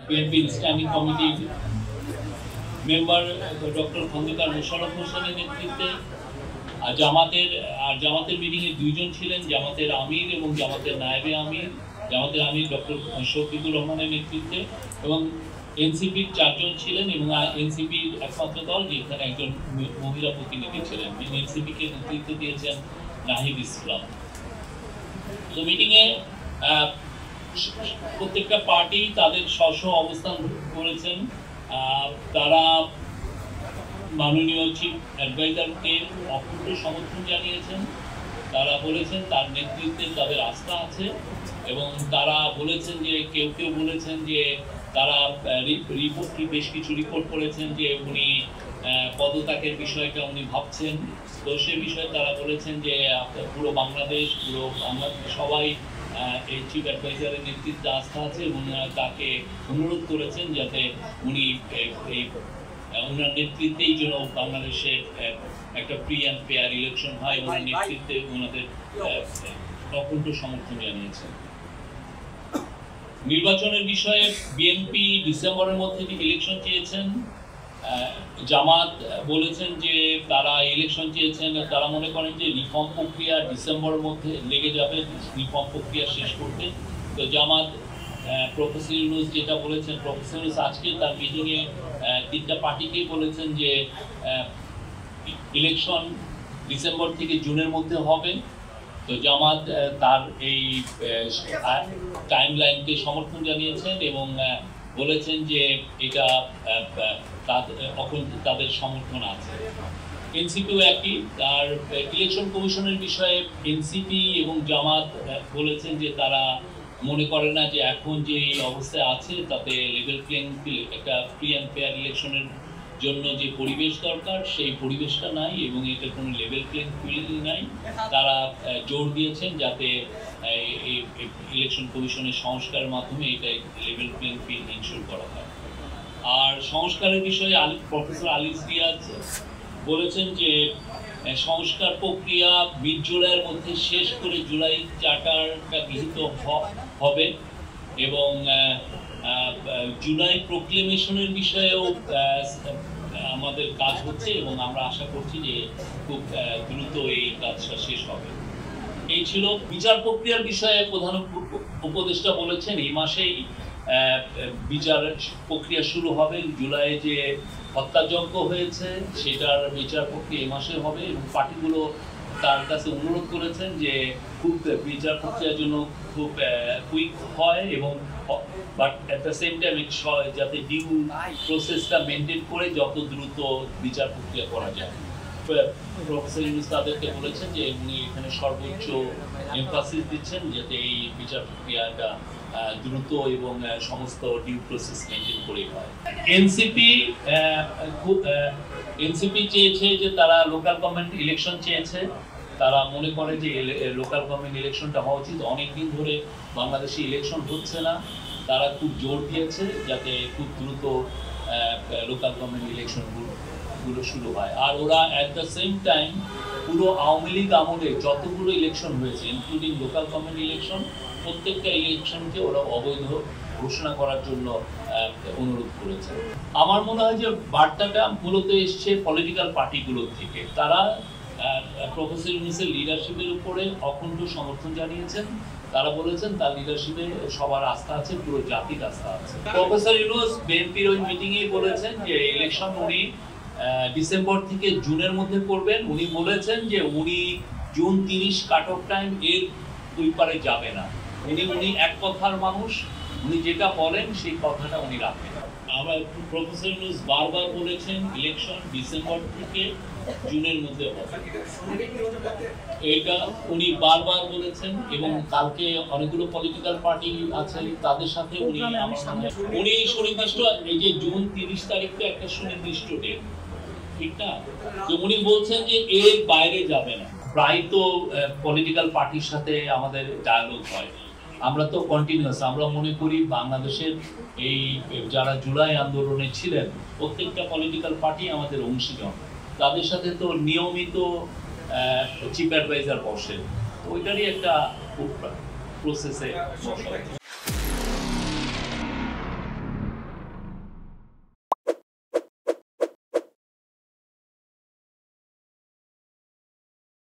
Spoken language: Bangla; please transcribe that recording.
বিএনপি স্ট্যান্ডিং কমিটির মেম্বার ডক্টর খন্দকার মোশাররফ হোসেনের নেতৃত্বে জামাতের মিটিংয়ে দুইজন ছিলেন, জামাতের আমির এবং জামাতের নায়েবে আমির। জামাতের আমির ডক্টর শফিকুর রহমানের নেতৃত্বে এবং এনসিপির 4 জন ছিলেন এবং এনসিপির একমাত্র দল যেখানে একজন মহিলা প্রতিনিধি ছিলেন। এনসিপিকে নেতৃত্ব দিয়েছেন নাহিদ ইসলাম। তো মিটিংয়ে প্রত্যেকটা পার্টি তাদের স্ব অবস্থান করেছেন। তারা মাননীয় চিফ অ্যাডভাইজারকে অকুণ্ঠ সমর্থন জানিয়েছেন। তারা বলেছেন তার নেতৃত্বে তাদের আস্থা আছে এবং তারা বলেছেন যে কেউ বলেছেন যে তারা বেশ কিছু রিপোর্ট করেছেন যে উনি পদত্যাগের বিষয়টা উনি ভাবছেন। তো সে বিষয়ে তারা বলেছেন যে পুরো বাংলাদেশ সবাই এই চিফ অ্যাডভাইজারের নেতৃত্বে আস্থা আছে এবং তাকে অনুরোধ করেছেন যাতে উনি ওনার নেতৃত্বেই যেন বাংলাদেশে একটা ফ্রি অ্যান্ড ফেয়ার ইলেকশন হয় এবং নেতৃত্বে ওনাদের অকুণ্ঠ সমর্থন জানিয়েছেন। নির্বাচনের বিষয়ে বিএনপি ডিসেম্বরের মধ্যে ইলেকশন চেয়েছেন। জামাত বলেছেন যে তারা ইলেকশন চেয়েছেন, তারা মনে করেন যে রিফর্ম প্রক্রিয়া ডিসেম্বরের মধ্যে লেগে যাবে রিফর্ম প্রক্রিয়া শেষ করতে। তো জামাত প্রফেসর ইউনূস যেটা বলেছেন, প্রফেসর ইউনূস আজকে তার মিটিংয়ে 3টা পার্টিকেই বলেছেন যে ইলেকশন ডিসেম্বর থেকে জুনের মধ্যে হবে। তো জামাত তার এই টাইমলাইনকে সমর্থন জানিয়েছেন এবং বলেছেন যে এটা তাদের সমর্থন আছে। এনসিপিও একই, তার ইলেকশন কমিশনের বিষয়ে এনসিপি এবং জামাত বলেছেন যে তারা মনে করে না যে এখন যে এই অবস্থায় আছে তাতে লেভেল প্লেইং ফিল্ড, একটা ফ্রি অ্যান্ড ফেয়ার ইলেকশনের জন্য যে পরিবেশ দরকার সেই পরিবেশটা নাই এবং এটা কোনো লেভেল প্লেইং ফিল্ড নাই। তারা জোর দিয়েছেন যাতে এই ইলেকশন কমিশনের সংস্কারের মাধ্যমে এটা লেভেল প্লেইং ফিল্ড ইনশিওর করা হয়। আর সংস্কারের বিষয়ে প্রফেসর আলিস রিয়াজ বলেছেন যে সংস্কার প্রক্রিয়া মিড-জুলাইয়ের মধ্যে শেষ করে জুলাই চার্টারটা গৃহীত হবে এবং জুলাই প্রোক্লেমেশনের বিষয়েও আমাদের কাজ হচ্ছে এবং আমরা আশা করছি যে খুব দ্রুত এই কাজটা শেষ হবে। এই ছিল বিচার প্রক্রিয়ার বিষয়ে প্রধান উপদেষ্টা বলেছেন এই মাসেই বিচার প্রক্রিয়া শুরু হবে। জুলাইয়ে যে হত্যাযজ্ঞ হয়েছে সেটার বিচার প্রক্রিয়া এই মাসে হবে এবং পার্টিগুলো তার কাছে অনুরোধ করেছেন যে খুব বিচার প্রক্রিয়ার জন্য খুব কুইক হয় এবং but at the same time যাতে ডিউ প্রসেসটা মেনটেন করে যত দ্রুত বিচার প্রক্রিয়া করা যায়। প্রফেসর ইউনূস তাদেরকে বলেছেন যে উনি এখানে সর্বোচ্চ এমফাসিস দিচ্ছেন যাতে এই বিচার প্রক্রিয়াটা দ্রুত এবং সমস্ত ডিউ প্রসেস মেনটেন করে হয়। এনসিপি চেয়েছে যে তারা লোকাল গভর্নমেন্ট ইলেকশন চেয়েছে। তারা মনে করে যে লোকাল গভর্নমেন্ট ইলেকশনটা হওয়া উচিত। অনেকদিন ধরে বাংলাদেশে ইলেকশন হচ্ছে না, তারা খুব জোর দিয়েছে যাতে খুব দ্রুত লোকাল গভর্নমেন্ট ইলেকশনগুলো শুরু হয়। আর ওরা অ্যাট দ্য সেম টাইম পুরো আওয়ামী লীগ আমলে যতগুলো ইলেকশন হয়েছে ইনক্লুডিং লোকাল গভর্নমেন্ট ইলেকশন, প্রত্যেকটা ইলেকশনকে ওরা অবৈধ ঘোষণা করার জন্য অনুরোধ করেছে। আমার মনে হয় যে বার্তাটা মূলত এসছে পলিটিক্যাল পার্টিগুলোর থেকে। তারা প্রফেসর ইউনূসের লিডারশিপের উপরে অকুণ্ঠ সমর্থন জানিয়েছেন। তারা বলেছেন তার লিডারশিপে সবার আস্থা আছে, পুরো জাতির আস্থা আছে। প্রফেসর ইউনূস বিএনপির ওই মিটিংয়েই বলেছেন যে ইলেকশন উনি ডিসেম্বর থেকে জুনের মধ্যে করবেন। উনি বলেছেন যে উনি জুন 30 কাট অফ টাইম এর দুই পারে যাবে না। উনি এক কথার মানুষ, উনি যেটা বলেন সেই কথাটা উনি রাখেন। আবার প্রফেসর ইউনূস বারবার বলেছেন ইলেকশন ডিসেম্বর থেকে জুনের মধ্যে হবে, এটা উনি বারবার বলেছেন এবং কালকে অনেকগুলো পলিটিক্যাল পার্টি আছে তাদের সাথে উনি সুনির্দিষ্ট এই যে জুন 30 তারিখটা একটা সুনির্দিষ্ট ডেট, ঠিক না? তো উনি বলছেন যে এর বাইরে যাবে না। প্রায় তো পলিটিক্যাল পার্টির সাথে আমাদের ডায়ালগ হয়, আমরা তো কন্টিনিউয়াস। আমরা মনে করি বাংলাদেশের এই যারা জুলাই আন্দোলনে ছিলেন প্রত্যেকটা পলিটিক্যাল পার্টি আমাদের অংশীজন, তাদের সাথে তো নিয়মিত চিফ অ্যাডভাইজার বসে, ওইটারই একটা প্রসেসে বসা।